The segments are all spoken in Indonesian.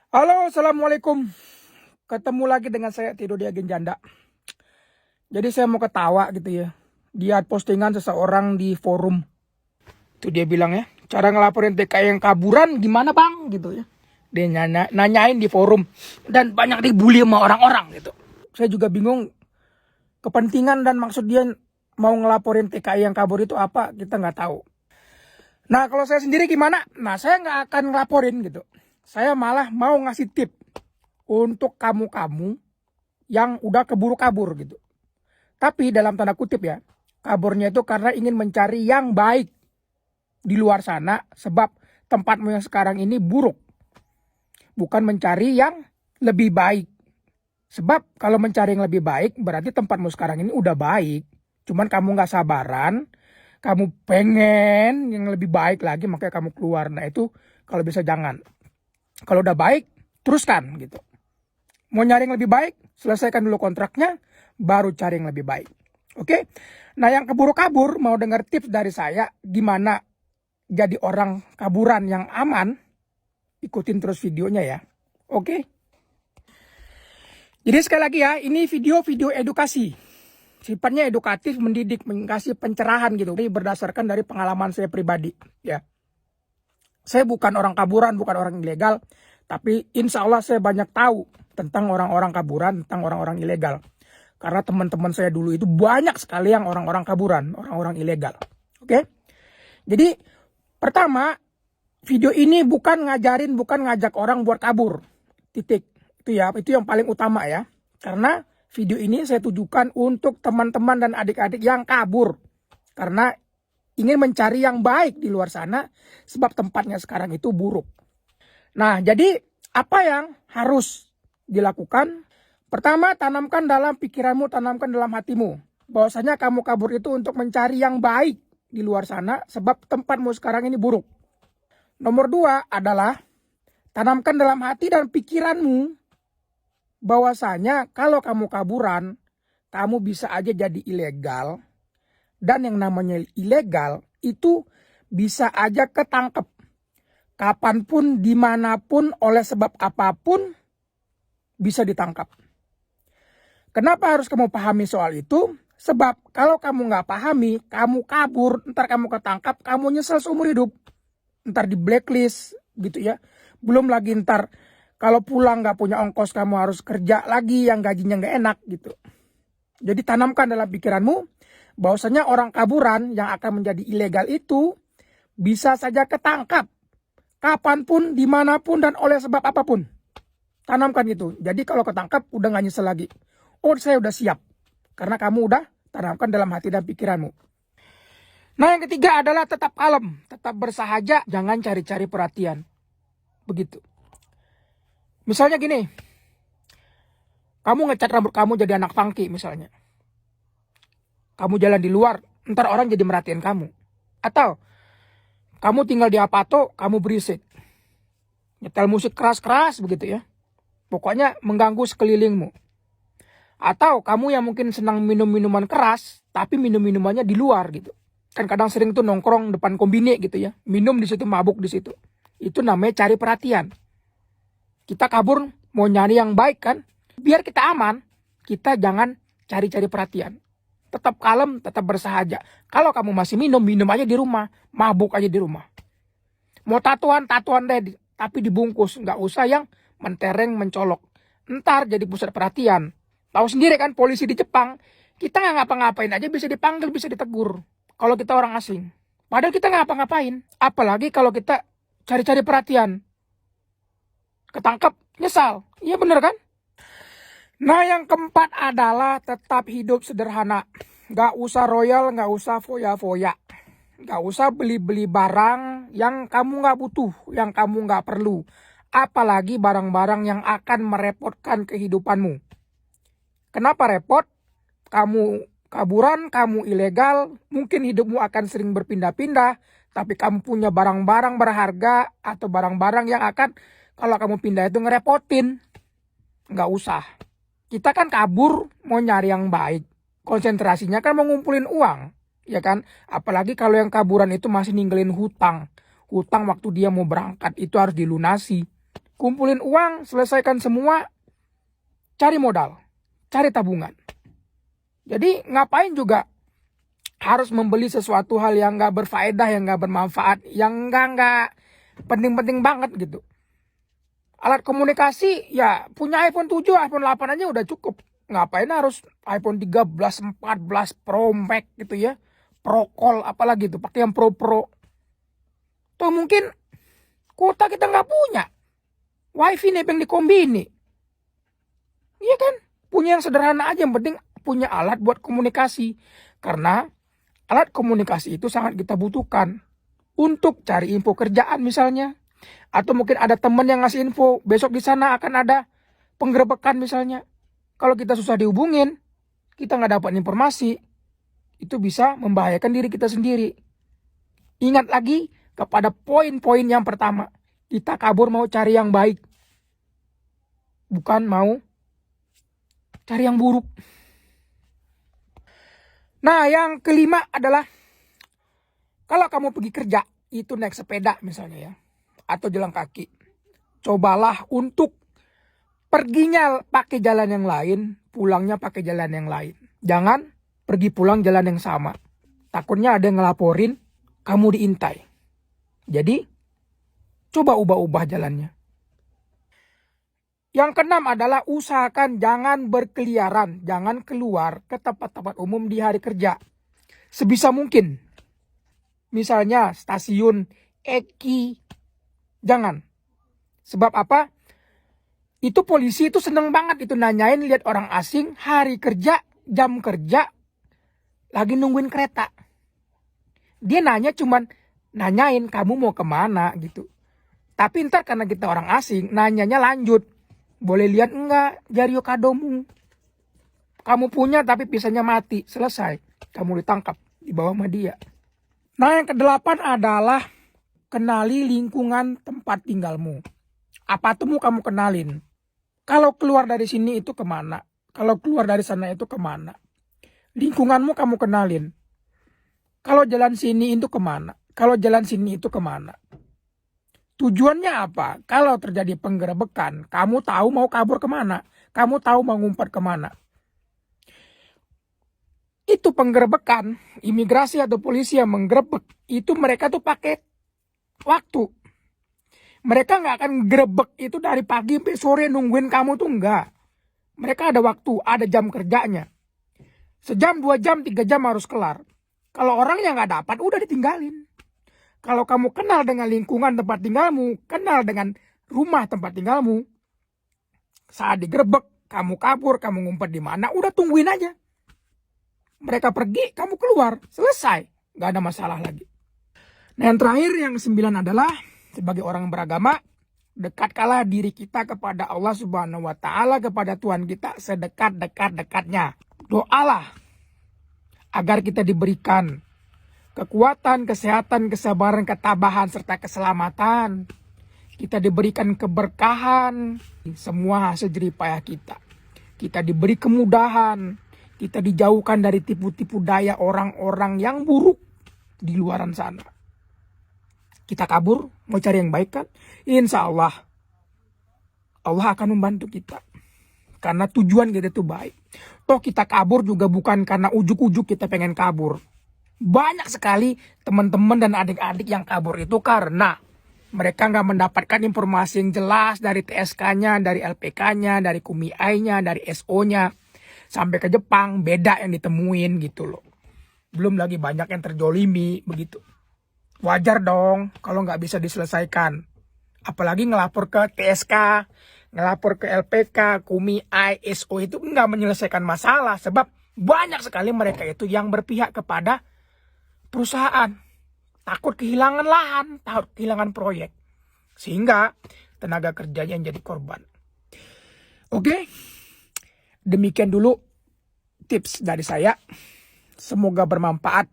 Halo, assalamualaikum. Ketemu lagi dengan saya Tido di Agen Janda. Jadi saya mau ketawa gitu ya. Dia postingan seseorang di forum. Itu dia bilang ya, cara ngelaporin TKI yang kaburan gimana bang gitu ya. Dia nanyain di forum dan banyak dibully sama orang-orang gitu. Saya juga bingung kepentingan dan maksud dia mau ngelaporin TKI yang kabur itu apa, kita nggak tahu. Nah kalau saya sendiri gimana? Nah saya nggak akan ngelaporin gitu. Saya malah mau ngasih tip untuk kamu-kamu yang udah keburu kabur gitu. Tapi dalam tanda kutip ya, kaburnya itu karena ingin mencari yang baik di luar sana sebab tempatmu yang sekarang ini buruk. Bukan mencari yang lebih baik. Sebab kalau mencari yang lebih baik berarti tempatmu sekarang ini udah baik. Cuman kamu gak sabaran, kamu pengen yang lebih baik lagi makanya kamu keluar. Nah itu kalau bisa jangan. Kalau udah baik, teruskan gitu. Mau nyari yang lebih baik, selesaikan dulu kontraknya, baru cari yang lebih baik. Oke? Nah yang keburu kabur, mau dengar tips dari saya, gimana jadi orang kaburan yang aman, ikutin terus videonya ya. Oke? Jadi sekali lagi ya, ini video-video edukasi. Sifatnya edukatif, mendidik, mengasih pencerahan gitu. Ini berdasarkan dari pengalaman saya pribadi. Ya. Saya bukan orang kaburan, bukan orang ilegal. Tapi insya Allah saya banyak tahu tentang orang-orang kaburan, tentang orang-orang ilegal. Karena teman-teman saya dulu itu banyak sekali yang orang-orang kaburan, orang-orang ilegal. Oke? Jadi pertama, video ini bukan ngajarin, bukan ngajak orang buat kabur. Titik. Itu ya, itu yang paling utama ya. Karena video ini saya tujukan untuk teman-teman dan adik-adik yang kabur. Karena ingin mencari yang baik di luar sana sebab tempatnya sekarang itu buruk. Nah, jadi apa yang harus dilakukan? Pertama, tanamkan dalam pikiranmu, tanamkan dalam hatimu. Bahwasanya kamu kabur itu untuk mencari yang baik di luar sana sebab tempatmu sekarang ini buruk. Nomor 2 adalah tanamkan dalam hati dan pikiranmu bahwasanya kalau kamu kaburan, kamu bisa aja jadi ilegal. Dan yang namanya ilegal itu bisa aja ketangkep. Kapanpun, dimanapun, oleh sebab apapun bisa ditangkap. Kenapa harus kamu pahami soal itu? Sebab kalau kamu nggak pahami, kamu kabur, ntar kamu ketangkap, kamu nyesel seumur hidup. Ntar di blacklist gitu ya. Belum lagi ntar kalau pulang nggak punya ongkos, kamu harus kerja lagi yang gajinya nggak enak gitu. Jadi tanamkan dalam pikiranmu bahwasanya orang kaburan yang akan menjadi ilegal itu bisa saja ketangkap. Kapanpun, dimanapun, dan oleh sebab apapun. Tanamkan itu. Jadi kalau ketangkap udah gak nyesel lagi. Oh saya udah siap. Karena kamu udah tanamkan dalam hati dan pikiranmu. Nah yang ketiga adalah tetap kalem. Tetap bersahaja. Jangan cari-cari perhatian. Begitu. Misalnya gini. Kamu ngecat rambut kamu jadi anak funky misalnya. Kamu jalan di luar. Ntar orang jadi merhatiin kamu. Atau kamu tinggal di Apato, kamu berisik. Nyetel musik keras-keras begitu ya. Pokoknya mengganggu sekelilingmu. Atau kamu yang mungkin senang minum minuman keras, tapi minum minumannya di luar gitu. Kan kadang sering tuh nongkrong depan kombine gitu ya. Minum di situ, mabuk di situ. Itu namanya cari perhatian. Kita kabur mau nyari yang baik kan. Biar kita aman, kita jangan cari-cari perhatian. Tetap kalem, tetap bersahaja. Kalau kamu masih minum, minum aja di rumah. Mabuk aja di rumah. Mau tatuan deh. Tapi dibungkus. Nggak usah yang mentereng, mencolok. Ntar jadi pusat perhatian. Tahu sendiri kan polisi di Jepang. Kita nggak ngapa-ngapain aja bisa dipanggil, bisa ditegur. Kalau kita orang asing. Padahal kita nggak ngapa-ngapain. Apalagi kalau kita cari-cari perhatian. Ketangkep, nyesal. Iya bener kan? Nah yang keempat adalah tetap hidup sederhana. Gak usah royal, gak usah foya-foya. Gak usah beli-beli barang yang kamu gak butuh, yang kamu gak perlu. Apalagi barang-barang yang akan merepotkan kehidupanmu. Kenapa repot? Kamu kaburan, kamu ilegal, mungkin hidupmu akan sering berpindah-pindah. Tapi kamu punya barang-barang berharga atau barang-barang yang akan kalau kamu pindah itu ngerepotin. Gak usah. Kita kan kabur mau nyari yang baik. Konsentrasinya kan mau ngumpulin uang. Ya kan? Apalagi kalau yang kaburan itu masih ninggalin hutang. Hutang waktu dia mau berangkat itu harus dilunasi. kumpulin uang, selesaikan semua, cari modal, cari tabungan. Jadi ngapain juga harus membeli sesuatu hal yang gak berfaedah, yang gak bermanfaat, yang gak penting-penting banget gitu. Alat komunikasi ya punya iPhone 7, iPhone 8 aja udah cukup. Ngapain harus iPhone 13, 14 Pro Max gitu ya. Pro Call apalagi tuh, pakai yang Pro. Tuh mungkin kuota kita nggak punya. Wifi nebeng di kombini. Iya kan? Punya yang sederhana aja, yang penting punya alat buat komunikasi. Karena alat komunikasi itu sangat kita butuhkan untuk cari info kerjaan misalnya. Atau mungkin ada teman yang ngasih info, besok di sana akan ada penggerebekan misalnya. Kalau kita susah dihubungin, kita nggak dapat informasi, itu bisa membahayakan diri kita sendiri. Ingat lagi kepada poin-poin yang pertama, kita kabur mau cari yang baik, bukan mau cari yang buruk. Nah, yang kelima adalah kalau kamu pergi kerja, itu naik sepeda misalnya ya, atau jalan kaki. Cobalah untuk perginya pakai jalan yang lain, pulangnya pakai jalan yang lain. Jangan pergi pulang jalan yang sama. Takutnya ada yang ngelaporin, kamu diintai. Jadi, coba ubah-ubah jalannya. Yang keenam adalah usahakan jangan berkeliaran, jangan keluar ke tempat-tempat umum di hari kerja. Sebisa mungkin. Misalnya stasiun, eki, jangan. Sebab apa? Itu polisi itu seneng banget itu nanyain, lihat orang asing hari kerja, jam kerja, lagi nungguin kereta. Dia nanya cuman nanyain kamu mau kemana gitu. Tapi ntar karena kita orang asing, nanyanya lanjut. Boleh lihat enggak Jario Kadomu? Kamu punya tapi pisahnya mati, selesai. Kamu ditangkap di bawah media. Nah, yang kedelapan adalah kenali lingkungan tempat tinggalmu. Apa tuh mau kamu kenalin? Kalau keluar dari sini itu kemana? Kalau keluar dari sana itu kemana? Lingkunganmu kamu kenalin. Kalau jalan sini itu kemana? Kalau jalan sini itu kemana? Tujuannya apa? Kalau terjadi penggerebekan, kamu tahu mau kabur kemana? Kamu tahu mau ngumpet kemana? Itu penggerebekan, imigrasi atau polisi yang menggerebek, itu mereka tuh pakai waktu. Mereka nggak akan gerebek itu dari pagi sampai sore nungguin kamu tuh enggak. Mereka ada waktu, ada jam kerjanya. Sejam, 2 jam, 3 jam harus kelar. Kalau orang yang nggak dapat, udah ditinggalin. Kalau kamu kenal dengan lingkungan tempat tinggalmu, kenal dengan rumah tempat tinggalmu, saat digerebek, kamu kabur, kamu ngumpet di mana, udah tungguin aja. Mereka pergi, kamu keluar, selesai, nggak ada masalah lagi. Nah, yang terakhir, yang 9 adalah sebagai orang beragama, dekatkanlah diri kita kepada Allah Subhanahu wa Ta'ala, kepada Tuhan kita sedekat-dekatnya. Doalah agar kita diberikan kekuatan, kesehatan, kesabaran, ketabahan, serta keselamatan. Kita diberikan keberkahan, semua hasil jerih payah kita. Kita diberi kemudahan, kita dijauhkan dari tipu-tipu daya orang-orang yang buruk di luaran sana. Kita kabur, mau cari yang baik kan? Insya Allah, Allah akan membantu kita. Karena tujuan kita itu baik. Toh kita kabur juga bukan karena ujuk-ujuk kita pengen kabur. Banyak sekali teman-teman dan adik-adik yang kabur itu karena mereka nggak mendapatkan informasi yang jelas dari TSK-nya, dari LPK-nya, dari KUMI-nya, dari SO-nya. Sampai ke Jepang, beda yang ditemuin gitu loh. Belum lagi banyak yang terjolimi, begitu. Wajar dong kalau nggak bisa diselesaikan. Apalagi ngelapor ke TSK, ngelapor ke LPK, KUMI, SO itu nggak menyelesaikan masalah. Sebab banyak sekali mereka itu yang berpihak kepada perusahaan. Takut kehilangan lahan, takut kehilangan proyek. Sehingga tenaga kerjanya yang jadi korban. Oke, demikian dulu tips dari saya. Semoga bermanfaat.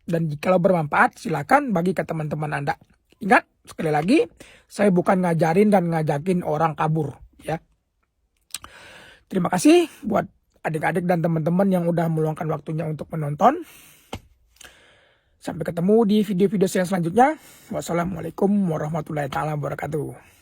Dan jikalau bermanfaat, silakan bagi ke teman-teman Anda. Ingat, sekali lagi, saya bukan ngajarin dan ngajakin orang kabur. Ya. Terima kasih buat adik-adik dan teman-teman yang udah meluangkan waktunya untuk menonton. Sampai ketemu di video-video saya selanjutnya. Wassalamualaikum warahmatullahi wabarakatuh.